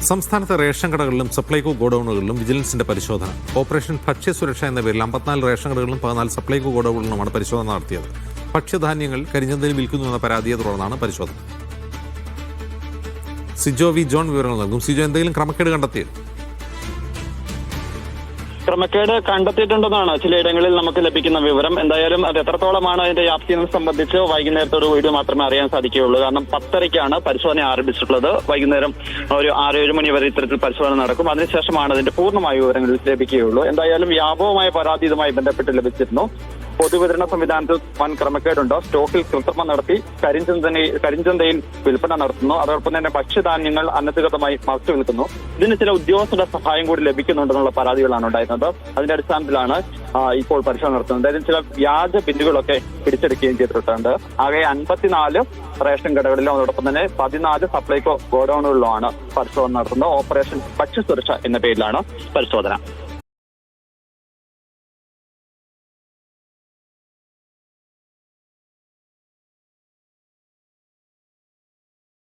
സംസ്ഥാനത്തെ റേഷൻ കടകളിലും സപ്ലൈകോ ഗോഡൌണുകളിലും വിജിലൻസിന്റെ പരിശോധന. ഓപ്പറേഷൻ ഭക്ഷ്യസുരക്ഷ എന്ന പേരിൽ 54 റേഷൻ കടകളിലും 14 സപ്ലൈകോ ഗോഡൌണുകളിലുമാണ് പരിശോധന നടത്തിയത്. ഭക്ഷ്യധാന്യങ്ങൾ കരിഞ്ചന്തയിൽ വിൽക്കുന്നുവെന്ന പരാതിയെ തുടർന്നാണ് പരിശോധന. സിജോ വി ജോൺ വിവരങ്ങൾ നൽകും. സിജോ, എന്തെങ്കിലും ക്രമക്കേട് കണ്ടെത്തിയത്? ക്രമക്കേട് കണ്ടെത്തിയിട്ടുണ്ടെന്നാണ് ചിലയിടങ്ങളിൽ നമുക്ക് ലഭിക്കുന്ന വിവരം. എന്തായാലും അത് എത്രത്തോളമാണ് അതിന്റെ വ്യാപ്തി എന്ന് സംബന്ധിച്ച് വൈകുന്നേരത്തോട് കൂടി മാത്രമേ അറിയാൻ സാധിക്കുകയുള്ളൂ. കാരണം 10:30-ക്കാണ് പരിശോധന ആരംഭിച്ചിട്ടുള്ളത്. വൈകുന്നേരം ഒരു 6-7 മണി വരെ ഇത്തരത്തിൽ പരിശോധന നടക്കും. അതിനുശേഷമാണ് അതിന്റെ പൂർണ്ണമായ വിവരങ്ങൾ ലഭിക്കുകയുള്ളൂ. എന്തായാലും വ്യാപകമായ പരാതി ഇതുമായി ബന്ധപ്പെട്ട് ലഭിച്ചിരുന്നു. പൊതുവിതരണ സംവിധാനത്തിൽ വൻ ക്രമക്കേടുണ്ടോ, സ്റ്റോക്കിൽ കൃത്രിമം നടത്തി കരിഞ്ചന്തയിൽ വിൽപ്പന നടത്തുന്നു, അതോടൊപ്പം തന്നെ ഭക്ഷ്യധാന്യങ്ങൾ അനധികൃതമായി മറച്ചു വിൽക്കുന്നു, ഇതിന് ചില ഉദ്യോഗസ്ഥരുടെ സഹായം കൂടി ലഭിക്കുന്നുണ്ടെന്നുള്ള പരാതികളാണ് ഉണ്ടായിരുന്നത്. അതിന്റെ അടിസ്ഥാനത്തിലാണ് ഇപ്പോൾ പരിശോധന നടത്തുന്നത്. അതായത് ചില വ്യാജ ബില്ലുകളൊക്കെ പിടിച്ചെടുക്കുകയും ചെയ്തിട്ടുണ്ട്. ആകെ 54 റേഷൻ കടകളിലും അതോടൊപ്പം തന്നെ 14 സപ്ലൈകോ ഗോഡൌണുകളിലുമാണ് പരിശോധന നടത്തുന്നത്. ഓപ്പറേഷൻ ഭക്ഷ്യസുരക്ഷ എന്ന പേരിലാണ് പരിശോധന.